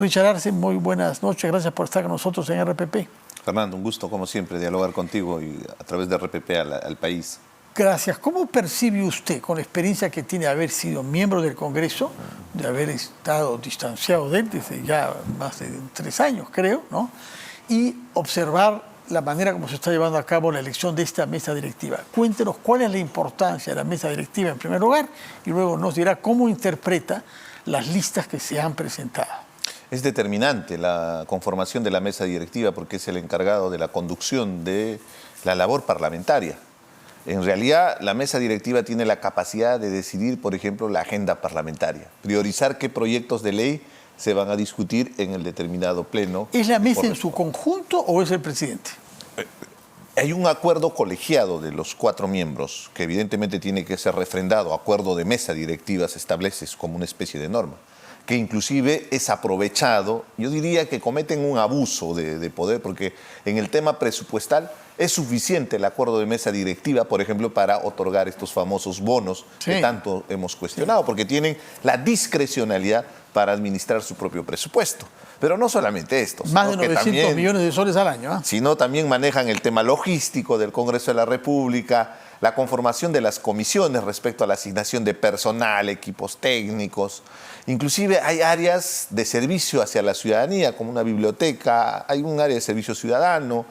Richard Arce, muy buenas noches. Gracias por estar con nosotros en RPP. Fernando, un gusto como siempre dialogar contigo y a través de RPP al país. Gracias. ¿Cómo percibe usted, con la experiencia que tiene de haber sido miembro del Congreso, de haber estado distanciado de él desde ya más de 3 años, creo, ¿no? Y observar la manera como se está llevando a cabo la elección de esta mesa directiva? Cuéntenos cuál es la importancia de la mesa directiva en primer lugar y luego nos dirá cómo interpreta las listas que se han presentado. Es determinante la conformación de la mesa directiva porque es el encargado de la conducción de la labor parlamentaria. En realidad, la mesa directiva tiene la capacidad de decidir, por ejemplo, la agenda parlamentaria, priorizar qué proyectos de ley se van a discutir en el determinado pleno. ¿Es la mesa en su conjunto o es el presidente? Hay un acuerdo colegiado de los 4 miembros que evidentemente tiene que ser refrendado. Acuerdo de mesa directiva se establece como una especie de norma, que inclusive es aprovechado. Yo diría que cometen un abuso de poder, porque en el tema presupuestal es suficiente el acuerdo de mesa directiva, por ejemplo, para otorgar estos famosos bonos que tanto hemos cuestionado, porque tienen la discrecionalidad para administrar su propio presupuesto. Pero no solamente esto. Más de 900 millones de soles al año. Sino también manejan el tema logístico del Congreso de la República, la conformación de las comisiones respecto a la asignación de personal, equipos técnicos. Inclusive hay áreas de servicio hacia la ciudadanía, como una biblioteca, hay un área de servicio ciudadano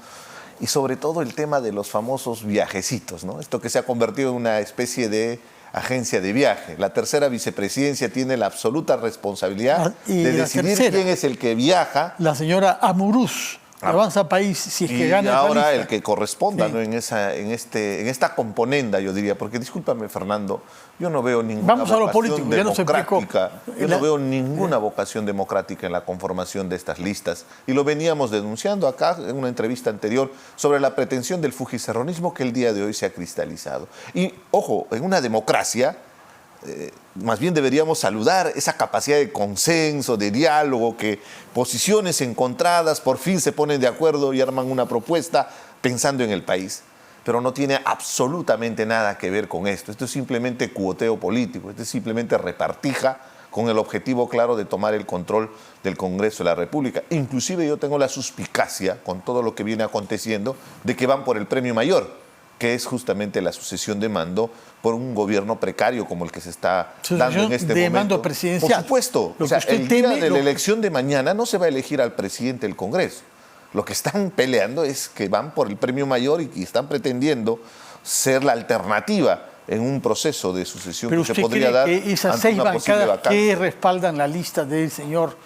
y sobre todo el tema de los famosos viajecitos, ¿no? Esto que se ha convertido en una especie de agencia de viaje. La tercera vicepresidencia tiene la absoluta responsabilidad de decidir quién es el que viaja. La señora Amuruz. Avanza País, si es que gana. Y ahora el que corresponda, ¿no? en esta componenda, yo diría, porque discúlpame, Fernando, yo no veo ninguna vocación democrática. Yo no veo ninguna vocación democrática en la conformación de estas listas. Y lo veníamos denunciando acá en una entrevista anterior sobre la pretensión del fujicerronismo que el día de hoy se ha cristalizado. Y, ojo, en una democracia, más bien deberíamos saludar esa capacidad de consenso, de diálogo, que posiciones encontradas por fin se ponen de acuerdo y arman una propuesta pensando en el país. Pero no tiene absolutamente nada que ver con esto. Esto es simplemente cuoteo político, esto es simplemente repartija con el objetivo claro de tomar el control del Congreso de la República. Inclusive yo tengo la suspicacia, con todo lo que viene aconteciendo, de que van por el premio mayor, que es justamente la sucesión de mando por un gobierno precario como el que se está dando en este momento. De mando presidencial. Por supuesto. O sea, el día de la elección de mañana no se va a elegir al presidente del Congreso. Lo que están peleando es que van por el premio mayor y están pretendiendo ser la alternativa en un proceso de sucesión que se podría dar. ¿Pero usted cree que esas 6 bancadas que respaldan la lista del señor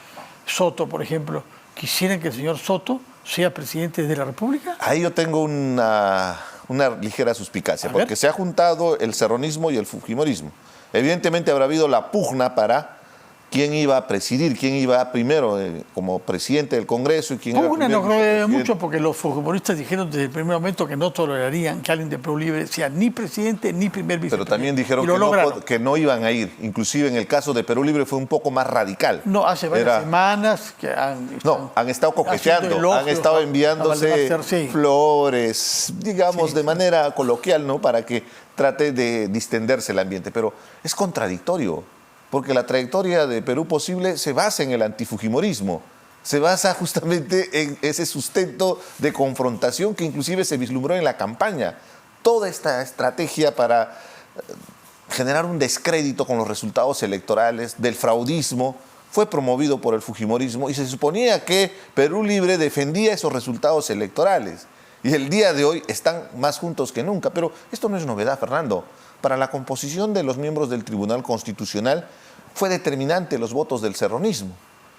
Soto, por ejemplo, quisieran que el señor Soto sea presidente de la República? Ahí yo tengo una ligera suspicacia, porque se ha juntado el cerronismo y el fujimorismo. Evidentemente habrá habido la pugna para quién iba a presidir, quién iba primero como presidente del Congreso y quién iba primero. No creo mucho porque los fujimoristas dijeron desde el primer momento que no tolerarían que alguien de Perú Libre sea ni presidente ni primer vicepresidente. Pero también dijeron que no iban a ir. Inclusive en el caso de Perú Libre fue un poco más radical. No, hace varias semanas que han estado coqueteando, han estado enviándose flores, digamos, de manera coloquial, ¿no? Para que trate de distenderse el ambiente. Pero es contradictorio, porque la trayectoria de Perú Posible se basa en el antifujimorismo, se basa justamente en ese sustento de confrontación que inclusive se vislumbró en la campaña. Toda esta estrategia para generar un descrédito con los resultados electorales del fraudismo fue promovido por el fujimorismo y se suponía que Perú Libre defendía esos resultados electorales. Y el día de hoy están más juntos que nunca. Pero esto no es novedad, Fernando. Para la composición de los miembros del Tribunal Constitucional fue determinante los votos del cerronismo.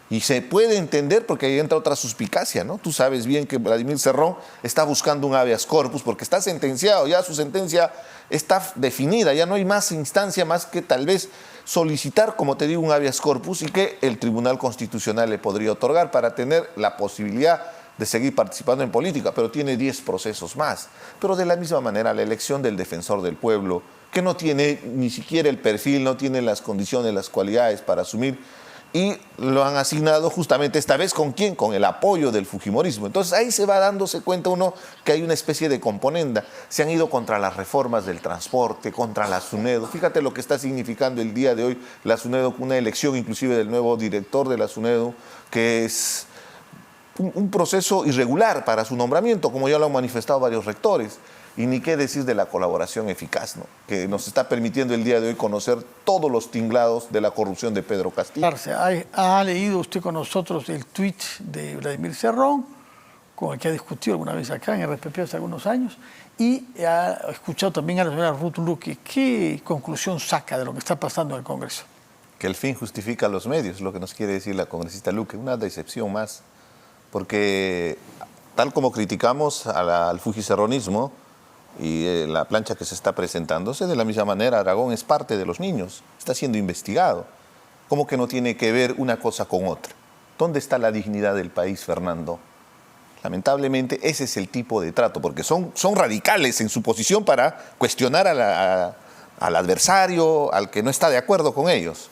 Y se puede entender porque ahí entra otra suspicacia, ¿no? Tú sabes bien que Vladimir Cerrón está buscando un habeas corpus porque está sentenciado, ya su sentencia está definida, ya no hay más instancia más que tal vez solicitar, como te digo, un habeas corpus y que el Tribunal Constitucional le podría otorgar para tener la posibilidad de seguir participando en política, pero tiene 10 procesos más. Pero de la misma manera, la elección del defensor del pueblo, que no tiene ni siquiera el perfil, no tiene las condiciones, las cualidades para asumir y lo han asignado justamente esta vez ¿con quién? Con el apoyo del fujimorismo. Entonces ahí se va dándose cuenta uno que hay una especie de componenda. Se han ido contra las reformas del transporte, contra la SUNEDO. Fíjate lo que está significando el día de hoy la SUNEDO, una elección inclusive del nuevo director de la SUNEDO, que es un proceso irregular para su nombramiento, como ya lo han manifestado varios rectores. Y ni qué decir de la colaboración eficaz, ¿no?, que nos está permitiendo el día de hoy conocer todos los tinglados de la corrupción de Pedro Castillo. ¿Ha leído usted con nosotros el tuit de Vladimir Cerrón, con el que ha discutido alguna vez acá en RPP hace algunos años? Y ha escuchado también a la señora Ruth Luque. ¿Qué conclusión saca de lo que está pasando en el Congreso? Que el fin justifica los medios, lo que nos quiere decir la congresista Luque. Una decepción más, porque tal como criticamos al fujicerronismo, y la plancha que se está presentándose, de la misma manera Aragón es parte de los niños, está siendo investigado. ¿Cómo que no tiene que ver una cosa con otra? ¿Dónde está la dignidad del país, Fernando? Lamentablemente ese es el tipo de trato, porque son radicales en su posición para cuestionar al adversario, al que no está de acuerdo con ellos.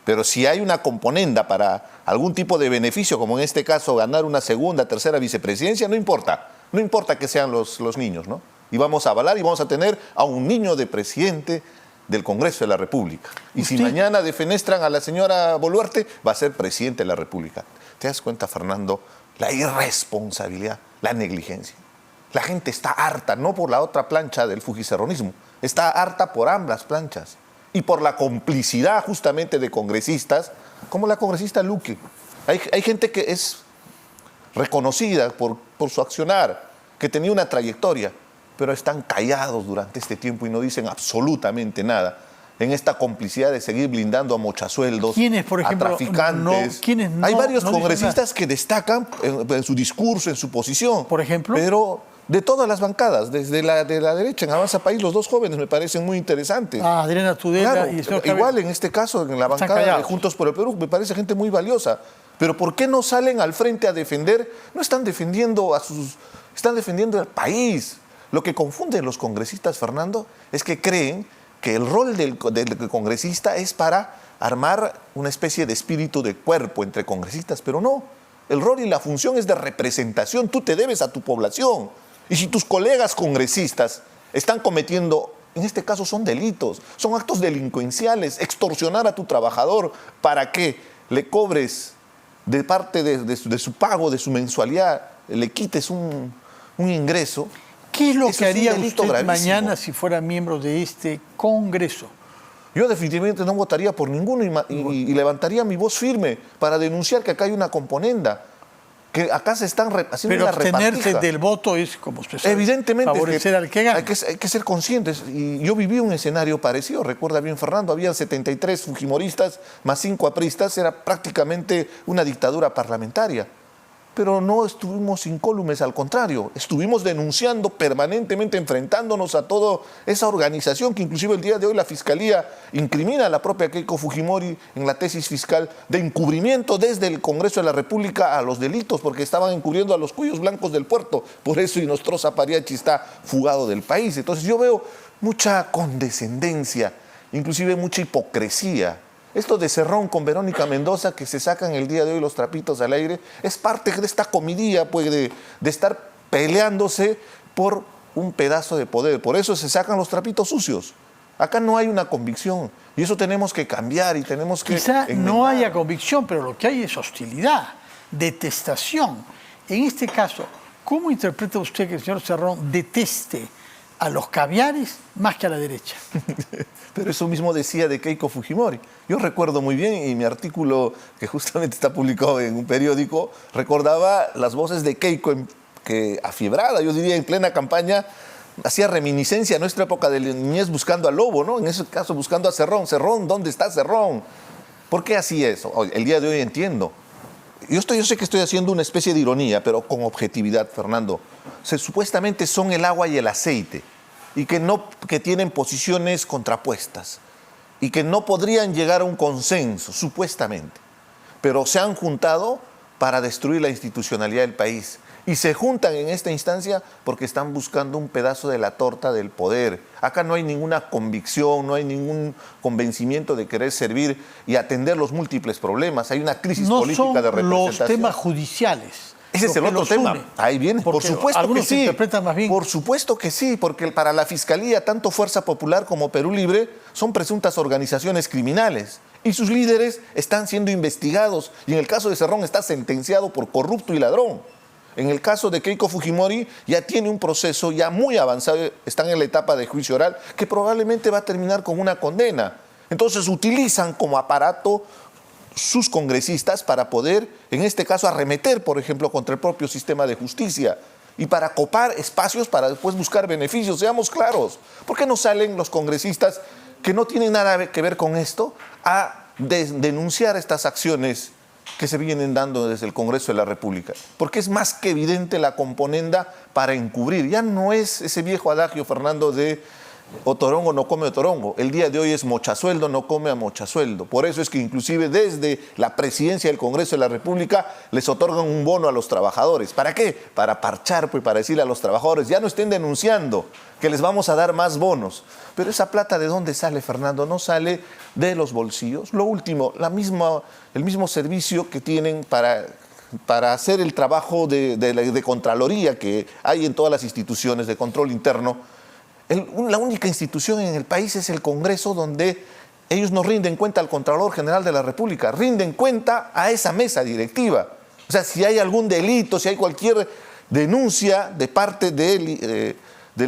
Pero si hay una componenda para algún tipo de beneficio, como en este caso ganar una segunda, tercera vicepresidencia, no importa que sean los niños, ¿no? Y vamos a avalar y vamos a tener a un niño de presidente del Congreso de la República. Y si mañana defenestran a la señora Boluarte, va a ser presidente de la República. ¿Te das cuenta, Fernando? La irresponsabilidad, la negligencia. La gente está harta, no por la otra plancha del fujicerronismo, está harta por ambas planchas y por la complicidad justamente de congresistas, como la congresista Luque. Hay gente que es reconocida por su accionar, que tenía una trayectoria, pero están callados durante este tiempo y no dicen absolutamente nada en esta complicidad de seguir blindando a mochasueldos, ¿Quiénes, por ejemplo, a traficantes? Hay varios congresistas que destacan en su discurso, en su posición. Por ejemplo. Pero de todas las bancadas, desde la derecha, en Avanza País, los dos jóvenes me parecen muy interesantes. Adriana Tudela claro, y el señor igual en este caso, en la bancada de Juntos por el Perú, me parece gente muy valiosa. Pero ¿por qué no salen al frente a defender? No están defendiendo están defendiendo al país. Lo que confunden los congresistas, Fernando, es que creen que el rol del congresista es para armar una especie de espíritu de cuerpo entre congresistas, pero no. El rol y la función es de representación. Tú te debes a tu población. Y si tus colegas congresistas están cometiendo, en este caso son delitos, son actos delincuenciales, extorsionar a tu trabajador para que le cobres de parte de su pago, de su mensualidad, le quites un ingreso. ¿Qué es lo que haría usted mañana si fuera miembro de este Congreso? Yo definitivamente no votaría por ninguno y levantaría mi voz firme para denunciar que acá hay una componenda, que acá se están haciendo una repartija. Pero abstenerse del voto es, como usted sabe, evidentemente, favorecer al que gana. Hay que ser conscientes. Y yo viví un escenario parecido, recuerda bien Fernando, había 73 fujimoristas más 5 apristas, era prácticamente una dictadura parlamentaria. Pero no estuvimos incólumes, al contrario, estuvimos denunciando permanentemente, enfrentándonos a toda esa organización que inclusive el día de hoy la Fiscalía incrimina a la propia Keiko Fujimori en la tesis fiscal de encubrimiento desde el Congreso de la República a los delitos, porque estaban encubriendo a los cuyos blancos del puerto. Por eso Inostroza Pariachi está fugado del país. Entonces yo veo mucha condescendencia, inclusive mucha hipocresía. Esto de Cerrón con Verónica Mendoza, que se sacan el día de hoy los trapitos al aire, es parte de esta comidilla, pues, de estar peleándose por un pedazo de poder. Por eso se sacan los trapitos sucios. Acá no hay una convicción y eso tenemos que cambiar y tenemos que... Quizá no haya convicción, pero lo que hay es hostilidad, detestación. En este caso, ¿cómo interpreta usted que el señor Cerrón deteste a los caviares más que a la derecha? Pero eso mismo decía de Keiko Fujimori. Yo recuerdo muy bien, y mi artículo, que justamente está publicado en un periódico, recordaba las voces de Keiko, que afiebrada, yo diría en plena campaña, hacía reminiscencia a nuestra época de niñez buscando al lobo, ¿no? En ese caso buscando a Cerrón. Cerrón, ¿dónde está Cerrón? ¿Por qué hacía eso? El día de hoy entiendo. Yo sé que estoy haciendo una especie de ironía, pero con objetividad, Fernando. Supuestamente son el agua y el aceite, y que tienen posiciones contrapuestas, y que no podrían llegar a un consenso, supuestamente. Pero se han juntado para destruir la institucionalidad del país. Y se juntan en esta instancia porque están buscando un pedazo de la torta del poder. Acá no hay ninguna convicción, no hay ningún convencimiento de querer servir y atender los múltiples problemas. Hay una crisis política de representación. No son los temas judiciales. Ese es el otro tema. Ahí viene. Por supuesto que sí. Interpretan más bien. Por supuesto que sí, porque para la Fiscalía, tanto Fuerza Popular como Perú Libre son presuntas organizaciones criminales. Y sus líderes están siendo investigados. Y en el caso de Cerrón está sentenciado por corrupto y ladrón. En el caso de Keiko Fujimori ya tiene un proceso ya muy avanzado, están en la etapa de juicio oral, que probablemente va a terminar con una condena. Entonces utilizan como aparato sus congresistas para poder, en este caso, arremeter, por ejemplo, contra el propio sistema de justicia y para copar espacios para después buscar beneficios. Seamos claros, ¿por qué no salen los congresistas que no tienen nada que ver con esto a denunciar estas acciones que se vienen dando desde el Congreso de la República? Porque es más que evidente la componenda para encubrir. Ya no es ese viejo adagio, Fernando, de otorongo no come otorongo. El día de hoy es mochasueldo no come a mochasueldo. Por eso es que inclusive desde la presidencia del Congreso de la República les otorgan un bono a los trabajadores. ¿Para qué? Para parchar, pues, para decirle a los trabajadores, ya no estén denunciando, que les vamos a dar más bonos. Pero esa plata, ¿de dónde sale, Fernando? No sale de los bolsillos. Lo último, el mismo servicio que tienen para hacer el trabajo de Contraloría que hay en todas las instituciones de control interno. La única institución en el país es el Congreso, donde ellos no rinden cuenta al Contralor General de la República, rinden cuenta a esa mesa directiva. O sea, si hay algún delito, si hay cualquier denuncia de parte del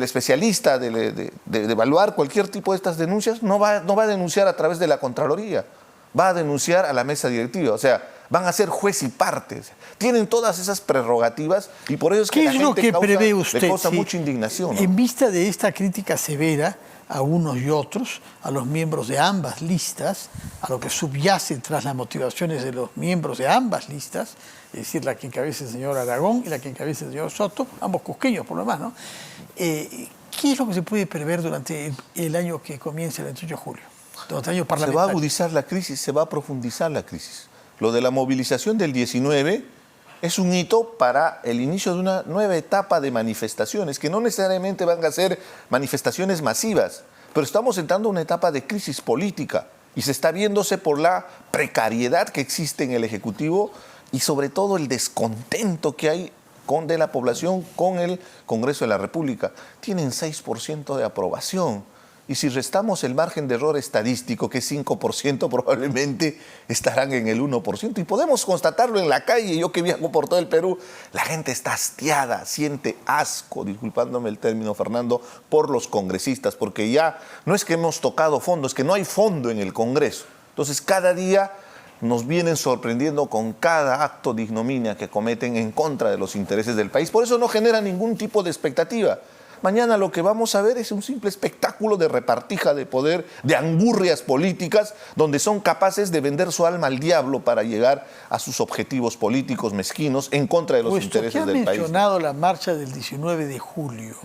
especialista, de evaluar cualquier tipo de estas denuncias, no va a denunciar a través de la Contraloría, va a denunciar a la mesa directiva. O sea, van a ser juez y parte. Tienen todas esas prerrogativas y por eso es que la gente le causa mucha indignación, ¿no? En vista de esta crítica severa a unos y otros, a los miembros de ambas listas, a lo que subyace tras las motivaciones de los miembros de ambas listas, es decir, la que encabeza el señor Aragón y la que encabeza el señor Soto, ambos cusqueños por lo demás, ¿no? ¿Qué es lo que se puede prever durante el año que comienza el 28 de julio? Durante el año parlamentario. Se va a agudizar la crisis, se va a profundizar la crisis. Lo de la movilización del 19 es un hito para el inicio de una nueva etapa de manifestaciones, que no necesariamente van a ser manifestaciones masivas, pero estamos entrando a una etapa de crisis política y se está viéndose por la precariedad que existe en el Ejecutivo y sobre todo el descontento que hay de la población con el Congreso de la República. Tienen 6% de aprobación. Y si restamos el margen de error estadístico, que es 5%, probablemente estarán en el 1%. Y podemos constatarlo en la calle. Yo que viajo por todo el Perú, la gente está hastiada, siente asco, disculpándome el término, Fernando, por los congresistas, porque ya no es que hemos tocado fondo, es que no hay fondo en el Congreso. Entonces, cada día nos vienen sorprendiendo con cada acto de ignominia que cometen en contra de los intereses del país. Por eso no genera ningún tipo de expectativa. Mañana lo que vamos a ver es un simple espectáculo de repartija de poder, de angurrias políticas, donde son capaces de vender su alma al diablo para llegar a sus objetivos políticos mezquinos en contra de los intereses del país. Usted ha mencionado la marcha del 19 de julio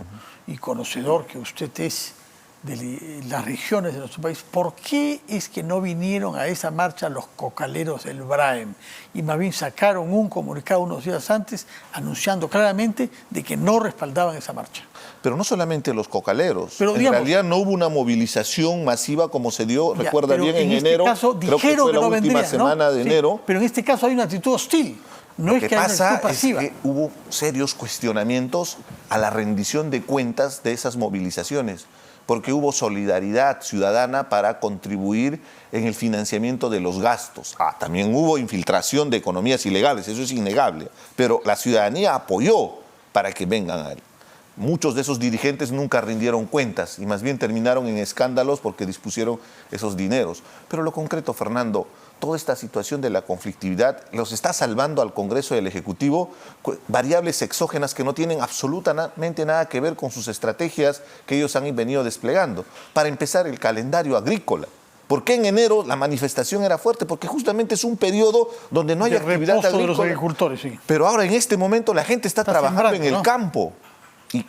y conocedor que usted es de las regiones de nuestro país, ¿por qué es que no vinieron a esa marcha los cocaleros del Braem y más bien sacaron un comunicado unos días antes anunciando claramente de que no respaldaban esa marcha? Pero no solamente los cocaleros, pero, digamos, en realidad no hubo una movilización masiva como se dio, recuerda bien, en enero, caso, creo que fue la última semana de enero. Pero en este caso hay una actitud hostil. No Lo que pasa es que hubo serios cuestionamientos a la rendición de cuentas de esas movilizaciones, porque hubo solidaridad ciudadana para contribuir en el financiamiento de los gastos. También hubo infiltración de economías ilegales, eso es innegable, pero la ciudadanía apoyó para que vengan a él. Muchos de esos dirigentes nunca rindieron cuentas y más bien terminaron en escándalos porque dispusieron esos dineros. Pero lo concreto, Fernando, toda esta situación de la conflictividad los está salvando al Congreso y al Ejecutivo variables exógenas que no tienen absolutamente nada que ver con sus estrategias que ellos han venido desplegando. Para empezar, el calendario agrícola. ¿Por qué en enero la manifestación era fuerte? Porque justamente es un periodo donde no hay actividad agrícola. De los agricultores, sí. Pero ahora en este momento la gente está trabajando en el campo. Y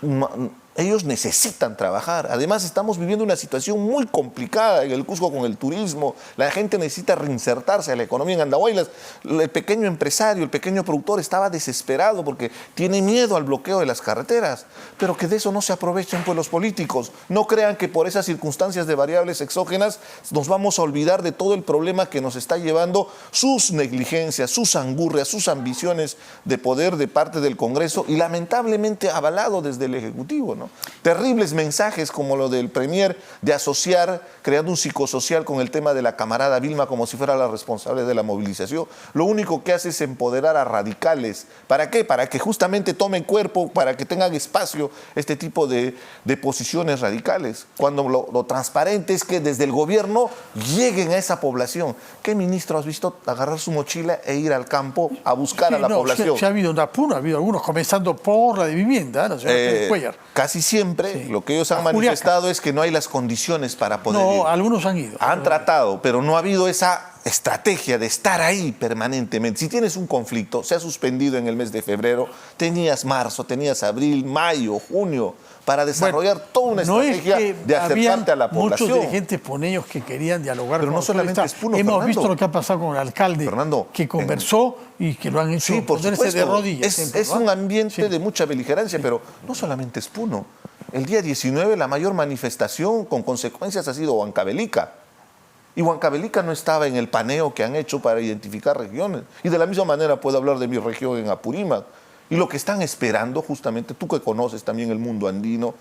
Ellos necesitan trabajar. Además, estamos viviendo una situación muy complicada en el Cusco con el turismo. La gente necesita reinsertarse a la economía en Andahuaylas. El pequeño empresario, el pequeño productor estaba desesperado porque tiene miedo al bloqueo de las carreteras. Pero que de eso no se aprovechen pues los políticos. No crean que por esas circunstancias de variables exógenas nos vamos a olvidar de todo el problema que nos está llevando sus negligencias, sus angurrias, sus ambiciones de poder de parte del Congreso y lamentablemente avalado desde el Ejecutivo, ¿no? Terribles mensajes como lo del Premier de asociar, creando un psicosocial con el tema de la camarada Vilma como si fuera la responsable de la movilización. Lo único que hace es empoderar a radicales. ¿Para qué? Para que justamente tomen cuerpo, para que tengan espacio este tipo de posiciones radicales. Cuando lo transparente es que desde el gobierno lleguen a esa población. ¿Qué ministro has visto agarrar su mochila e ir al campo a buscar a la población? Sí, ha habido una puna, ha habido algunos, comenzando por la de vivienda, la señora Cuellar. Casi siempre lo que ellos han manifestado es que no hay las condiciones para poder ir. No, algunos han ido. Han tratado, pero no ha habido esa estrategia de estar ahí permanentemente. Si tienes un conflicto, se ha suspendido en el mes de febrero, tenías marzo, tenías abril, mayo, junio, para desarrollar toda una estrategia de acercarte a la población. Muchos dirigentes puneños que querían dialogar. Pero no solamente es Puno, hemos visto lo que ha pasado con el alcalde, que conversó y que lo han hecho ponerse de rodillas. Es un ambiente de mucha beligerancia, pero no solamente es Puno. El día 19 la mayor manifestación con consecuencias ha sido Huancavelica. Y Huancavelica no estaba en el paneo que han hecho para identificar regiones. Y de la misma manera puedo hablar de mi región en Apurímac. Y lo que están esperando, justamente, tú que conoces también el mundo andino,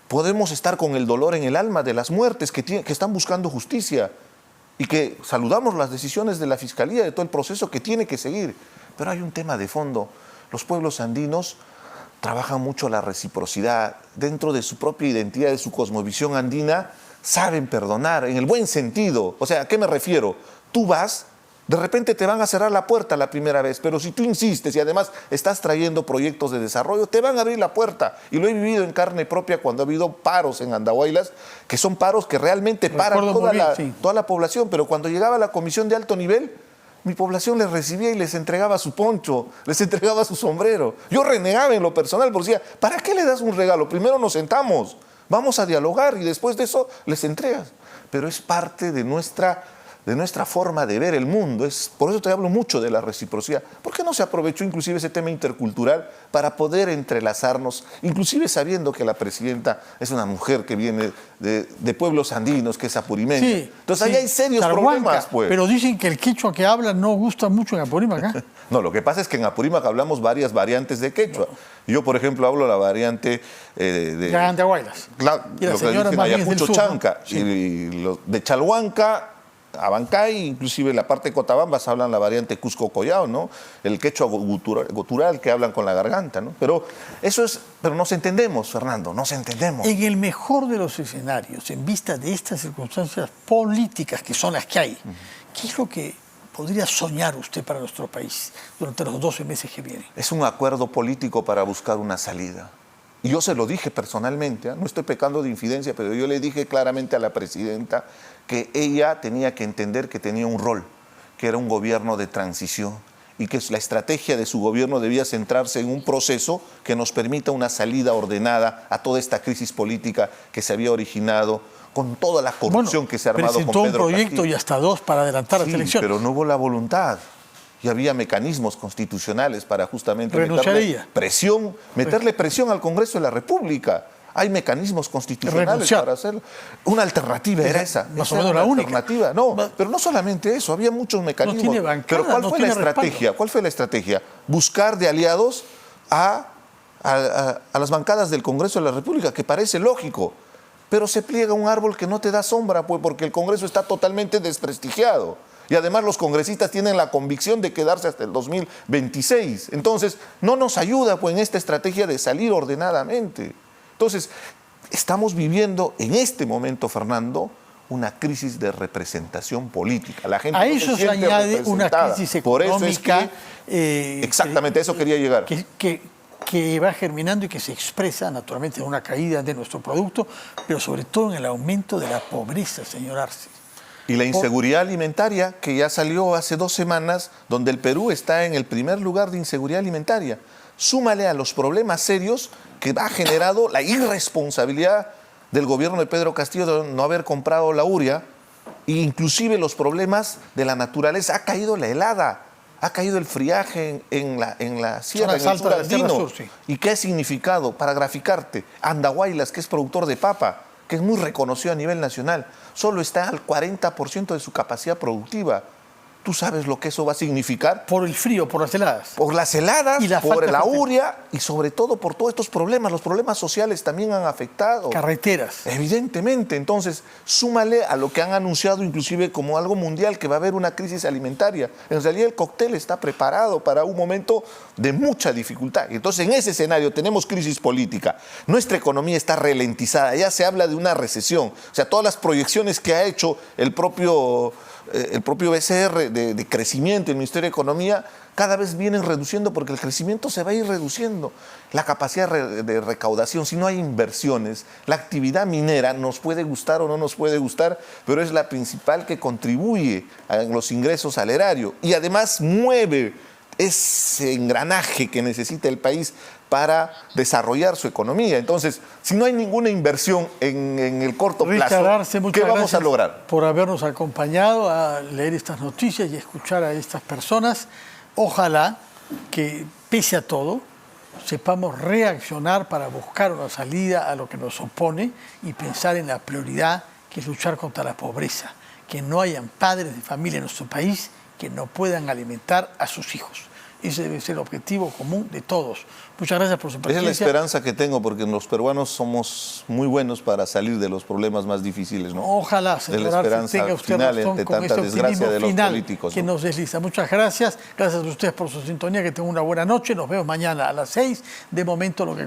podemos estar con el dolor en el alma de las muertes que están buscando justicia y que saludamos las decisiones de la Fiscalía, de todo el proceso que tiene que seguir. Pero hay un tema de fondo. Los pueblos andinos trabajan mucho la reciprocidad. Dentro de su propia identidad, de su cosmovisión andina, saben perdonar en el buen sentido. O sea, ¿a qué me refiero? Tú vas, de repente te van a cerrar la puerta la primera vez, pero si tú insistes y además estás trayendo proyectos de desarrollo, te van a abrir la puerta. Y lo he vivido en carne propia cuando ha habido paros en Andahuaylas, que son paros que realmente paran toda la población. Pero cuando llegaba la comisión de alto nivel, mi población les recibía y les entregaba su poncho, les entregaba su sombrero. Yo renegaba en lo personal porque decía, ¿para qué le das un regalo? Primero nos sentamos, vamos a dialogar y después de eso les entregas. Pero es parte de nuestra forma de ver el mundo. Por eso te hablo mucho de la reciprocidad. ¿Por qué no se aprovechó inclusive ese tema intercultural para poder entrelazarnos, inclusive sabiendo que la presidenta es una mujer que viene de pueblos andinos, que es apurimeña? Sí, entonces ahí hay serios problemas, pues. Pero dicen que el quechua que hablan no gusta mucho en Apurímac, ¿eh? No, lo que pasa es que en Apurímac hablamos varias variantes de quechua. Yo, por ejemplo, hablo la variante de Andahuaylas. Y la señora más bien Ayacucho, Chanca, sí. Y los de Chalhuanca, Abancay, inclusive la parte de Cotabamba se hablan la variante Cusco-Collao, ¿no? El quechua gutural que hablan con la garganta, ¿no? Pero nos entendemos, Fernando, nos entendemos. En el mejor de los escenarios, en vista de estas circunstancias políticas que son las que hay, ¿qué es lo que podría soñar usted para nuestro país durante los 12 meses que vienen? Es un acuerdo político para buscar una salida. Y yo se lo dije personalmente, no estoy pecando de infidencia, pero yo le dije claramente a la presidenta que ella tenía que entender que tenía un rol, que era un gobierno de transición y que la estrategia de su gobierno debía centrarse en un proceso que nos permita una salida ordenada a toda esta crisis política que se había originado con toda la corrupción que se ha armado con Pedro Castillo. Presentó un proyecto y hasta 2 para adelantar las elecciones. Pero no hubo la voluntad. Y había mecanismos constitucionales para justamente meterle presión al Congreso de la República. Hay mecanismos constitucionales para hacerlo. Una alternativa era esa. Más o menos la única. No, pero no solamente eso, había muchos mecanismos. No tiene bancada, pero ¿cuál fue la estrategia? Respaldo. ¿Cuál fue la estrategia? Buscar de aliados a las bancadas del Congreso de la República, que parece lógico. Pero se pliega un árbol que no te da sombra, pues, porque el Congreso está totalmente desprestigiado. Y además los congresistas tienen la convicción de quedarse hasta el 2026. Entonces, no nos ayuda pues, en esta estrategia de salir ordenadamente. Entonces, estamos viviendo en este momento, Fernando, una crisis de representación política. La gente a eso se añade una crisis económica. Por eso es que, exactamente, a eso quería llegar. Que va germinando y que se expresa naturalmente en una caída de nuestro producto, pero sobre todo en el aumento de la pobreza, señor Arce. Y la inseguridad alimentaria, que ya salió hace 2 semanas, donde el Perú está en el primer lugar de inseguridad alimentaria. súmale a los problemas serios que ha generado la irresponsabilidad del gobierno de Pedro Castillo de no haber comprado la urea, e inclusive los problemas de la naturaleza. Ha caído la helada, ha caído el friaje en la sierra, en el sur andino. Sí. ¿Y qué ha significado? Para graficarte, Andahuaylas, que es productor de papa, que es muy reconocido a nivel nacional, solo está al 40% de su capacidad productiva. ¿Tú sabes lo que eso va a significar? Por el frío, por las heladas. Por las heladas, por la urea y sobre todo por todos estos problemas. Los problemas sociales también han afectado. Carreteras. Evidentemente. Entonces, súmale a lo que han anunciado inclusive como algo mundial, que va a haber una crisis alimentaria. En realidad el cóctel está preparado para un momento de mucha dificultad. Entonces, en ese escenario tenemos crisis política. Nuestra economía está ralentizada. Ya se habla de una recesión. O sea, todas las proyecciones que ha hecho el propio BCR de crecimiento, el Ministerio de Economía, cada vez vienen reduciendo porque el crecimiento se va a ir reduciendo. La capacidad de recaudación, si no hay inversiones, la actividad minera nos puede gustar o no nos puede gustar, pero es la principal que contribuye a los ingresos al erario y además mueve ese engranaje que necesita el país para desarrollar su economía. Entonces, si no hay ninguna inversión en el corto plazo, ¿qué vamos a lograr? Por habernos acompañado a leer estas noticias y escuchar a estas personas. Ojalá que, pese a todo, sepamos reaccionar para buscar una salida a lo que nos opone y pensar en la prioridad, que es luchar contra la pobreza. Que no hayan padres de familia en nuestro país que no puedan alimentar a sus hijos. Ese debe ser el objetivo común de todos. Muchas gracias por su presencia. Esa es la esperanza que tengo, porque los peruanos somos muy buenos para salir de los problemas más difíciles, ¿no? Ojalá, señor, de la esperanza tenga usted final razón ante con tanta ese desgracia de los final políticos, que ¿no? nos desliza. Muchas gracias. Gracias a ustedes por su sintonía. Que tengan una buena noche. Nos vemos mañana a las 6. De momento, lo que